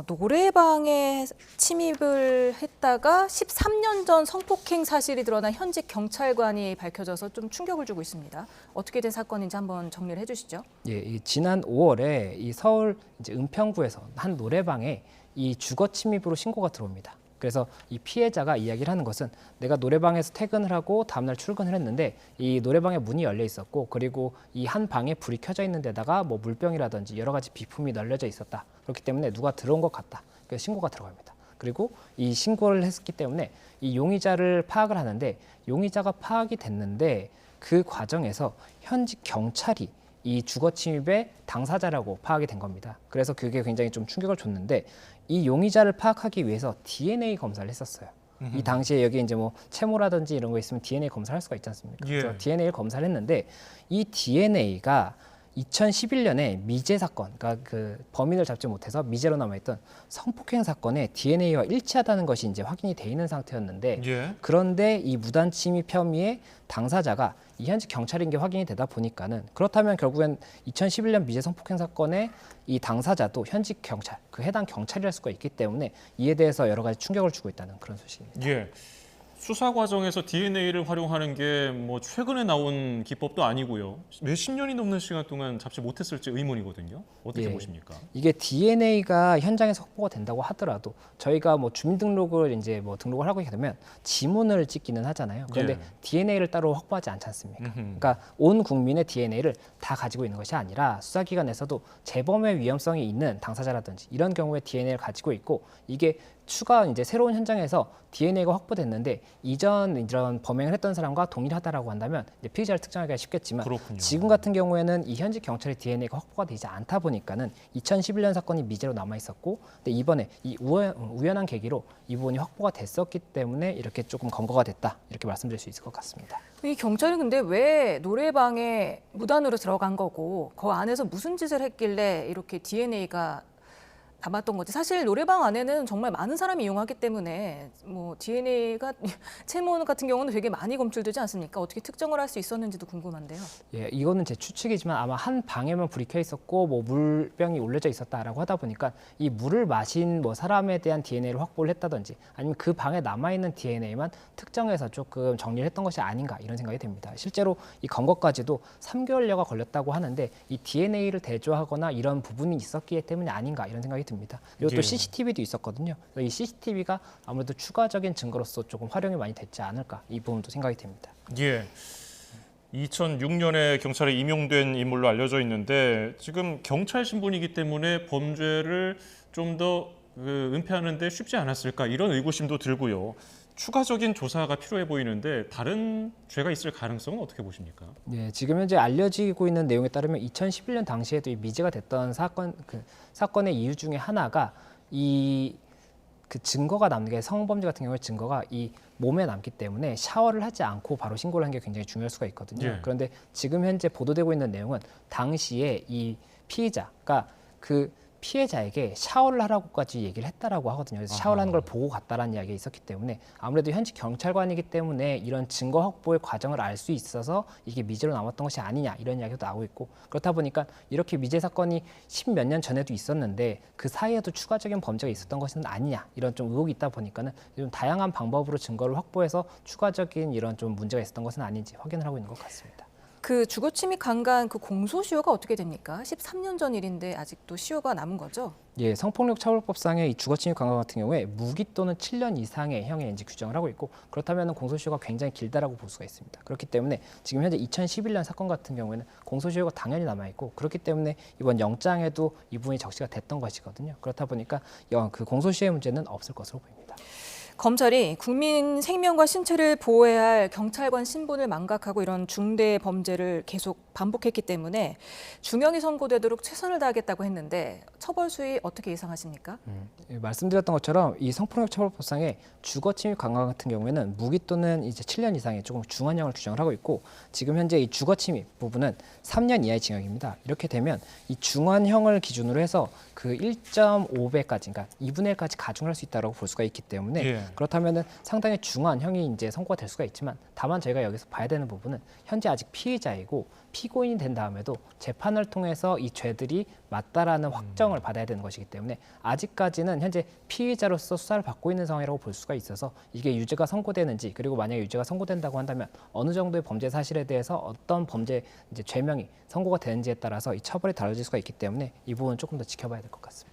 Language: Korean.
노래방에 침입을 했다가 13년 전 성폭행 사실이 드러난 현직 경찰관이 밝혀져서 좀 충격을 주고 있습니다. 어떻게 된 사건인지 한번 정리를 해주시죠. 예, 지난 5월에 이 서울 이제 은평구에서 한 노래방에 이 주거 침입으로 신고가 들어옵니다. 그래서 이 피해자가 이야기를 하는 것은 내가 노래방에서 퇴근을 하고 다음날 출근을 했는데 이 노래방에 문이 열려 있었고 그리고 이 한 방에 불이 켜져 있는 데다가 뭐 물병이라든지 여러 가지 비품이 널려져 있었다. 그렇기 때문에 누가 들어온 것 같다. 그래서 신고가 들어갑니다. 그리고 이 신고를 했기 때문에 이 용의자를 파악을 하는데 용의자가 파악이 됐는데 그 과정에서 현직 경찰이 이 주거 침입의 당사자라고 파악이 된 겁니다. 그래서 그게 굉장히 좀 충격을 줬는데 이 용의자를 파악하기 위해서 DNA 검사를 했었어요. 이 당시에 여기 이제 뭐 채모라든지 이런 거 있으면 DNA 검사를 할 수가 있지 않습니까? 예. 그래서 DNA를 검사를 했는데 이 DNA가 2011년에 미제 사건, 그러니까 그 범인을 잡지 못해서 미제로 남아있던 성폭행 사건의 DNA와 일치하다는 것이 이제 확인이 돼 있는 상태였는데 예. 그런데 이 무단 침입 혐의의 당사자가 이 현직 경찰인 게 확인이 되다 보니까는 그렇다면 결국엔 2011년 미제 성폭행 사건의 이 당사자도 현직 경찰, 그 해당 경찰이랄 수가 있기 때문에 이에 대해서 여러 가지 충격을 주고 있다는 그런 소식입니다. 예. 수사 과정에서 DNA를 활용하는 게 뭐 최근에 나온 기법도 아니고요. 몇십 년이 넘는 시간 동안 잡지 못했을지 의문이거든요. 어떻게 예. 보십니까? 이게 DNA가 현장에서 확보가 된다고 하더라도 저희가 뭐 주민등록을 이제 뭐 등록을 하고 되면 지문을 찍기는 하잖아요. 그런데 예. DNA를 따로 확보하지 않지 않습니까? 음흠. 그러니까 온 국민의 DNA를 다 가지고 있는 것이 아니라 수사기관에서도 재범의 위험성이 있는 당사자라든지 이런 경우에 DNA를 가지고 있고 이게 추가 이제 새로운 현장에서 DNA가 확보됐는데 이전 이런 범행을 했던 사람과 동일하다라고 한다면 이제 피의자를 특정하기가 쉽겠지만 그렇군요. 지금 같은 경우에는 이 현직 경찰의 DNA가 확보가 되지 않다 보니까는 2011년 사건이 미제로 남아 있었고 근데 이번에 이 우연한 계기로 이 부분이 확보가 됐었기 때문에 이렇게 조금 검거가 됐다 이렇게 말씀드릴 수 있을 것 같습니다. 이 경찰은 근데 왜 노래방에 무단으로 들어간 거고 그 안에서 무슨 짓을 했길래 이렇게 DNA가 담았던 거지. 사실 노래방 안에는 정말 많은 사람이 이용하기 때문에 뭐 DNA가 채모 같은 경우는 되게 많이 검출되지 않습니까? 어떻게 특정을 할 수 있었는지도 궁금한데요. 예, 이거는 제 추측이지만 아마 한 방에만 불이 켜 있었고 뭐 물병이 올려져 있었다라고 하다 보니까 이 물을 마신 뭐 사람에 대한 DNA를 확보를 했다든지 아니면 그 방에 남아 있는 DNA만 특정해서 조금 정리를 했던 것이 아닌가 이런 생각이 듭니다. 실제로 이 검거까지도 3개월여가 걸렸다고 하는데 이 DNA를 대조하거나 이런 부분이 있었기 때문에 아닌가 이런 생각이 듭니다. 그리고 또 예. CCTV도 있었거든요. 이 CCTV가 아무래도 추가적인 증거로서 조금 활용이 많이 됐지 않을까 이 부분도 생각이 됩니다. 예. 2006년에 경찰에 임용된 인물로 알려져 있는데 지금 경찰 신분이기 때문에 범죄를 좀 더 은폐하는 데 쉽지 않았을까 이런 의구심도 들고요. 추가적인 조사가 필요해 보이는데 다른 죄가 있을 가능성은 어떻게 보십니까? 네, 지금 현재 알려지고 있는 내용에 따르면 2011년 당시에도 이 미제가 됐던 사건의 이유 중에 하나가 이 그 증거가 남는 게 성범죄 같은 경우에 증거가 이 몸에 남기 때문에 샤워를 하지 않고 바로 신고를 한 게 굉장히 중요할 수가 있거든요. 예. 그런데 지금 현재 보도되고 있는 내용은 당시에 이 피의자가 그 피해자에게 샤워를 하라고까지 얘기를 했다라고 하거든요. 그래서 샤워를 하는 걸 보고 갔다라는 이야기가 있었기 때문에 아무래도 현직 경찰관이기 때문에 이런 증거 확보의 과정을 알 수 있어서 이게 미제로 남았던 것이 아니냐 이런 이야기도 나오고 있고 그렇다 보니까 이렇게 미제 사건이 10몇 년 전에도 있었는데 그 사이에도 추가적인 범죄가 있었던 것은 아니냐 이런 좀 의혹이 있다 보니까는 좀 다양한 방법으로 증거를 확보해서 추가적인 이런 좀 문제가 있었던 것은 아닌지 확인을 하고 있는 것 같습니다. 그 주거 침입 강간 그 공소시효가 어떻게 됩니까? 13년 전 일인데 아직도 시효가 남은 거죠? 예, 성폭력 처벌법상의 이 주거침입 강간 같은 경우에 무기 또는 7년 이상의 형에 이제 규정을 하고 있고 그렇다면 공소시효가 굉장히 길다라고 볼 수가 있습니다. 그렇기 때문에 지금 현재 2011년 사건 같은 경우에는 공소시효가 당연히 남아 있고 그렇기 때문에 이번 영장에도 이 부분이 적시가 됐던 것이거든요. 그렇다 보니까 그 공소시효의 문제는 없을 것으로 보입니다. 검찰이 국민 생명과 신체를 보호해야 할 경찰관 신분을 망각하고 이런 중대 범죄를 계속 반복했기 때문에 중형이 선고되도록 최선을 다하겠다고 했는데 처벌 수위 어떻게 예상하십니까? 말씀드렸던 것처럼 이 성폭력 처벌법상의 주거침입 강간 같은 경우에는 무기 또는 이제 7년 이상의 조금 중한형을 규정을 하고 있고 지금 현재 이 주거침입 부분은 3년 이하의 징역입니다. 이렇게 되면 이 중한형을 기준으로 해서 그 1.5배까지, 그러니까 2분의 1까지 가중할 수 있다고 볼 수가 있기 때문에 예. 그렇다면은 상당히 중한 형이 이제 선고가 될 수가 있지만 다만 저희가 여기서 봐야 되는 부분은 현재 아직 피의자이고 피고인이 된 다음에도 재판을 통해서 이 죄들이 맞다라는 확정을 받아야 되는 것이기 때문에 아직까지는 현재 피의자로서 수사를 받고 있는 상황이라고 볼 수가 있어서 이게 유죄가 선고되는지 그리고 만약에 유죄가 선고된다고 한다면 어느 정도의 범죄 사실에 대해서 어떤 범죄 이제 죄명이 선고가 되는지에 따라서 이 처벌이 달라질 수가 있기 때문에 이 부분은 조금 더 지켜봐야 될 것 같습니다.